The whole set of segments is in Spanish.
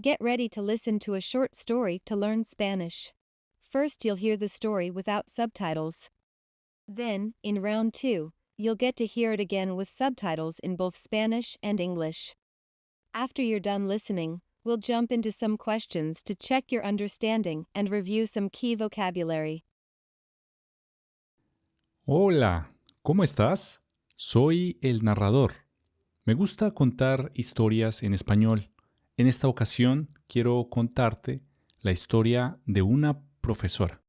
Get ready to listen to a short story to learn Spanish. First, you'll hear the story without subtitles. Then, in round 2, you'll get to hear it again with subtitles in both Spanish and English. After you're done listening, we'll jump into some questions to check your understanding and review some key vocabulary. Hola, ¿cómo estás? Soy el narrador. Me gusta contar historias en español. En esta ocasión quiero contarte la historia de una profesora.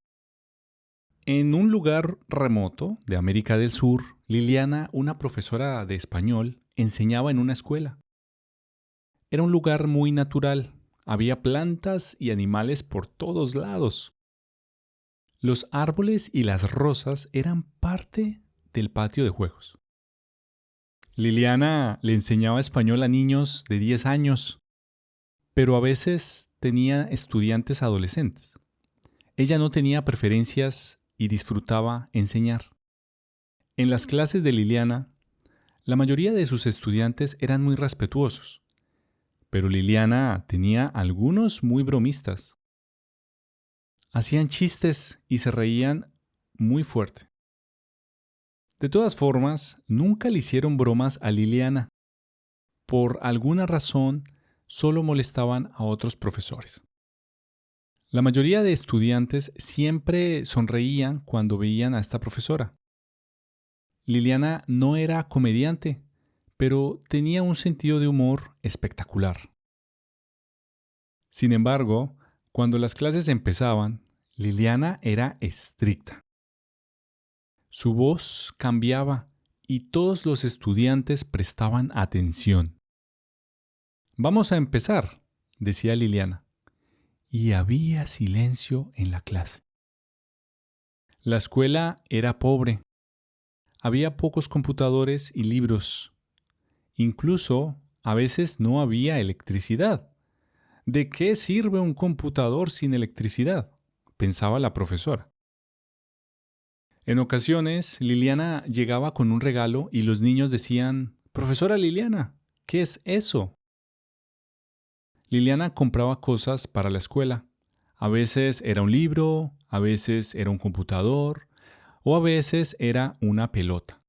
En un lugar remoto de América del Sur, Liliana, una profesora de español, enseñaba en una escuela. Era un lugar muy natural. Había plantas y animales por todos lados. Los árboles y las rosas eran parte del patio de juegos. Liliana le enseñaba español a niños de 10 años, pero a veces tenía estudiantes adolescentes. Ella no tenía preferencias y disfrutaba enseñar. En las clases de Liliana, la mayoría de sus estudiantes eran muy respetuosos, pero Liliana tenía algunos muy bromistas. Hacían chistes y se reían muy fuerte. De todas formas, nunca le hicieron bromas a Liliana. Por alguna razón, solo molestaban a otros profesores. La mayoría de estudiantes siempre sonreían cuando veían a esta profesora. Liliana no era comediante, pero tenía un sentido de humor espectacular. Sin embargo, cuando las clases empezaban, Liliana era estricta. Su voz cambiaba y todos los estudiantes prestaban atención. Vamos a empezar, decía Liliana, y había silencio en la clase. La escuela era pobre. Había pocos computadores y libros. Incluso, a veces no había electricidad. ¿De qué sirve un computador sin electricidad?, pensaba la profesora. En ocasiones, Liliana llegaba con un regalo y los niños decían: «Profesora Liliana, ¿qué es eso?». Liliana compraba cosas para la escuela. A veces era un libro, a veces era un computador o a veces era una pelota.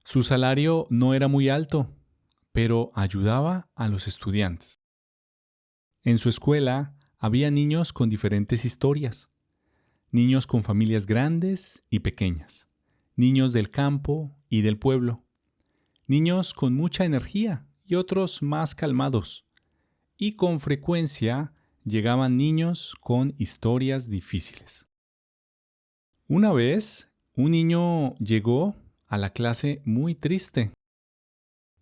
Su salario no era muy alto, pero ayudaba a los estudiantes. En su escuela había niños con diferentes historias. Niños con familias grandes y pequeñas, niños del campo y del pueblo, niños con mucha energía y otros más calmados, y con frecuencia llegaban niños con historias difíciles. Una vez, un niño llegó a la clase muy triste.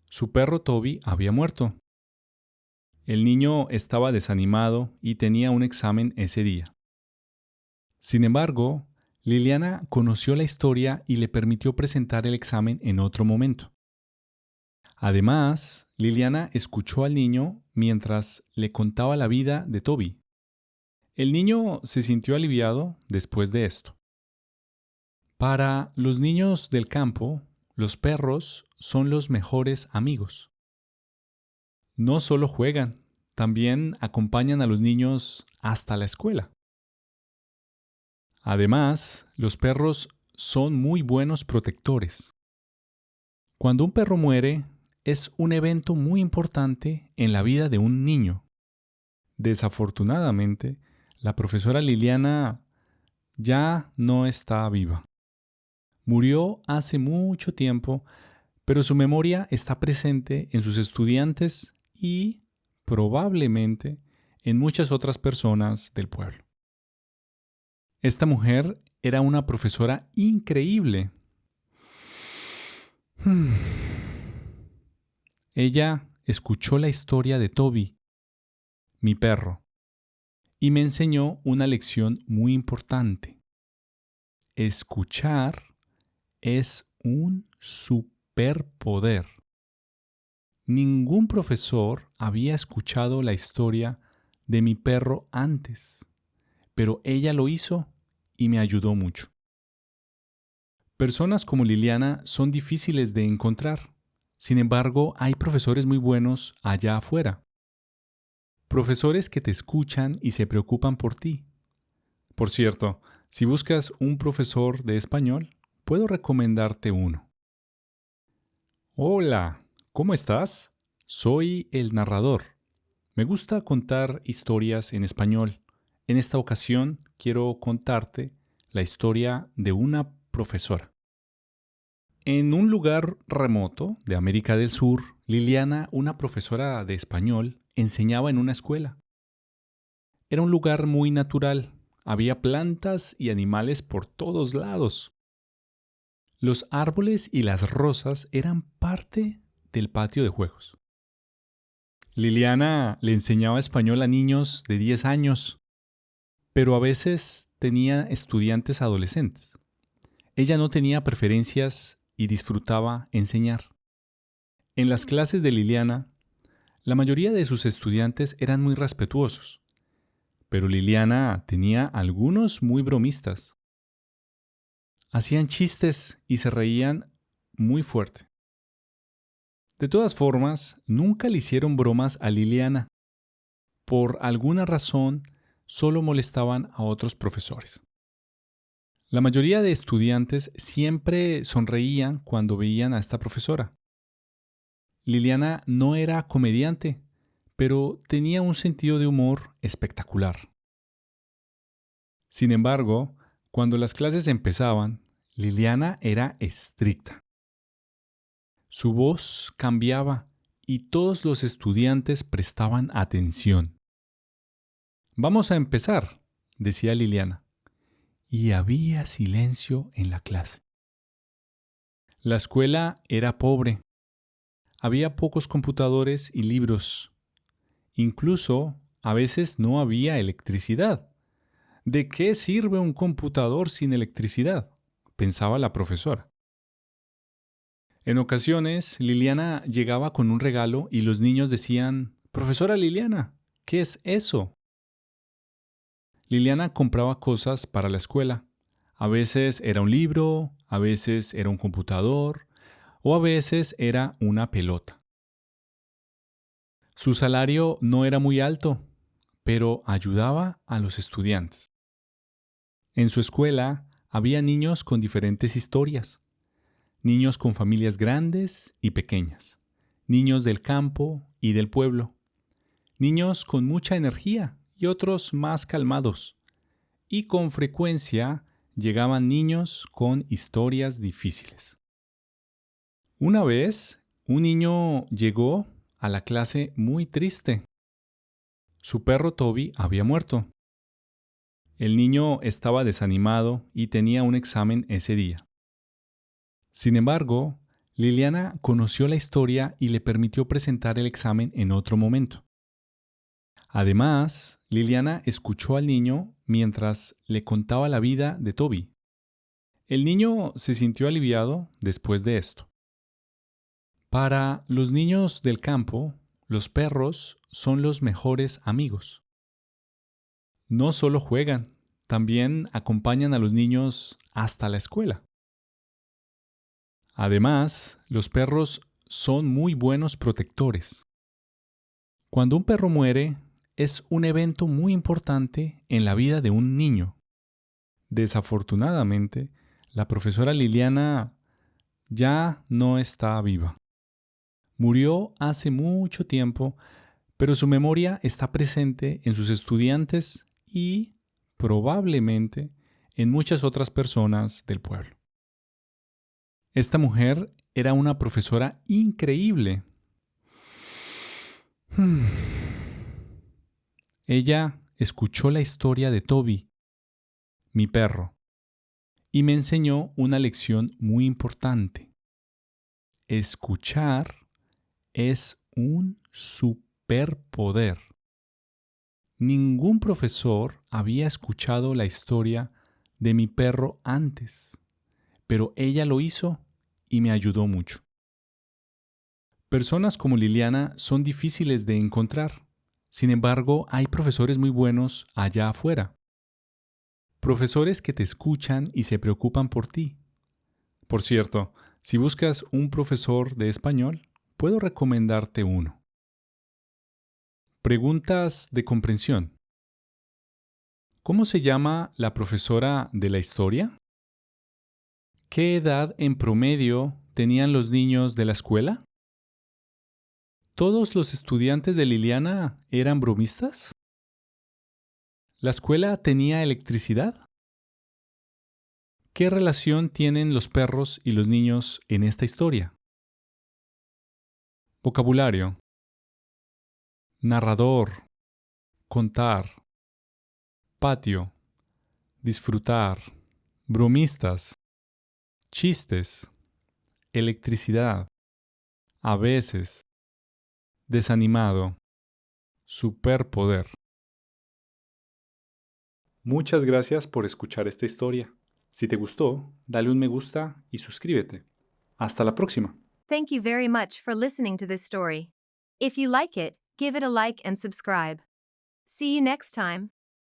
Su perro Toby había muerto. El niño estaba desanimado y tenía un examen ese día. Sin embargo, Liliana conoció la historia y le permitió presentar el examen en otro momento. Además, Liliana escuchó al niño mientras le contaba la vida de Toby. El niño se sintió aliviado después de esto. Para los niños del campo, los perros son los mejores amigos. No solo juegan, también acompañan a los niños hasta la escuela. Además, los perros son muy buenos protectores. Cuando un perro muere, es un evento muy importante en la vida de un niño. Desafortunadamente, la profesora Liliana ya no está viva. Murió hace mucho tiempo, pero su memoria está presente en sus estudiantes y, probablemente, en muchas otras personas del pueblo. Esta mujer era una profesora increíble. Ella escuchó la historia de Toby, mi perro, y me enseñó una lección muy importante. Escuchar es un superpoder. Ningún profesor había escuchado la historia de mi perro antes, pero ella lo hizo y me ayudó mucho. Personas como Liliana son difíciles de encontrar. Sin embargo, hay profesores muy buenos allá afuera. Profesores que te escuchan y se preocupan por ti. Por cierto, si buscas un profesor de español, puedo recomendarte uno. Hola, ¿cómo estás? Soy el narrador. Me gusta contar historias en español. En esta ocasión quiero contarte la historia de una profesora. En un lugar remoto de América del Sur, Liliana, una profesora de español, enseñaba en una escuela. Era un lugar muy natural. Había plantas y animales por todos lados. Los árboles y las rosas eran parte del patio de juegos. Liliana le enseñaba español a niños de 10 años, pero a veces tenía estudiantes adolescentes. Ella no tenía preferencias y disfrutaba enseñar. En las clases de Liliana, la mayoría de sus estudiantes eran muy respetuosos, pero Liliana tenía algunos muy bromistas. Hacían chistes y se reían muy fuerte. De todas formas, nunca le hicieron bromas a Liliana. Por alguna razón, solo molestaban a otros profesores. La mayoría de estudiantes siempre sonreían cuando veían a esta profesora. Liliana no era comediante, pero tenía un sentido de humor espectacular. Sin embargo, cuando las clases empezaban, Liliana era estricta. Su voz cambiaba y todos los estudiantes prestaban atención. Vamos a empezar, decía Liliana, y había silencio en la clase. La escuela era pobre. Había pocos computadores y libros. Incluso, a veces no había electricidad. ¿De qué sirve un computador sin electricidad?, pensaba la profesora. En ocasiones, Liliana llegaba con un regalo y los niños decían: «Profesora Liliana, ¿qué es eso?». Liliana compraba cosas para la escuela. A veces era un libro, a veces era un computador o a veces era una pelota. Su salario no era muy alto, pero ayudaba a los estudiantes. En su escuela había niños con diferentes historias. Niños con familias grandes y pequeñas. Niños del campo y del pueblo. Niños con mucha energía y otros más calmados. Y con frecuencia llegaban niños con historias difíciles. Una vez, un niño llegó a la clase muy triste. Su perro Toby había muerto. El niño estaba desanimado y tenía un examen ese día. Sin embargo, Liliana conoció la historia y le permitió presentar el examen en otro momento. Además, Liliana escuchó al niño mientras le contaba la vida de Toby. El niño se sintió aliviado después de esto. Para los niños del campo, los perros son los mejores amigos. No solo juegan, también acompañan a los niños hasta la escuela. Además, los perros son muy buenos protectores. Cuando un perro muere, es un evento muy importante en la vida de un niño. Desafortunadamente, la profesora Liliana ya no está viva. Murió hace mucho tiempo, pero su memoria está presente en sus estudiantes y, probablemente, en muchas otras personas del pueblo. Esta mujer era una profesora increíble. Ella escuchó la historia de Toby, mi perro, y me enseñó una lección muy importante. Escuchar es un superpoder. Ningún profesor había escuchado la historia de mi perro antes, pero ella lo hizo y me ayudó mucho. Personas como Liliana son difíciles de encontrar. Sin embargo, hay profesores muy buenos allá afuera. Profesores que te escuchan y se preocupan por ti. Por cierto, si buscas un profesor de español, puedo recomendarte uno. Preguntas de comprensión. ¿Cómo se llama la profesora de la historia? ¿Qué edad en promedio tenían los niños de la escuela? ¿Todos los estudiantes de Liliana eran bromistas? ¿La escuela tenía electricidad? ¿Qué relación tienen los perros y los niños en esta historia? Vocabulario. Narrador. Contar. Patio. Disfrutar. Bromistas. Chistes. Electricidad. A veces. Desanimado. Superpoder. Muchas gracias por escuchar esta historia. Si te gustó, dale un me gusta y suscríbete. Hasta la próxima. Thank you very much for listening to this story. If you like it, give it a like and subscribe. See you next time.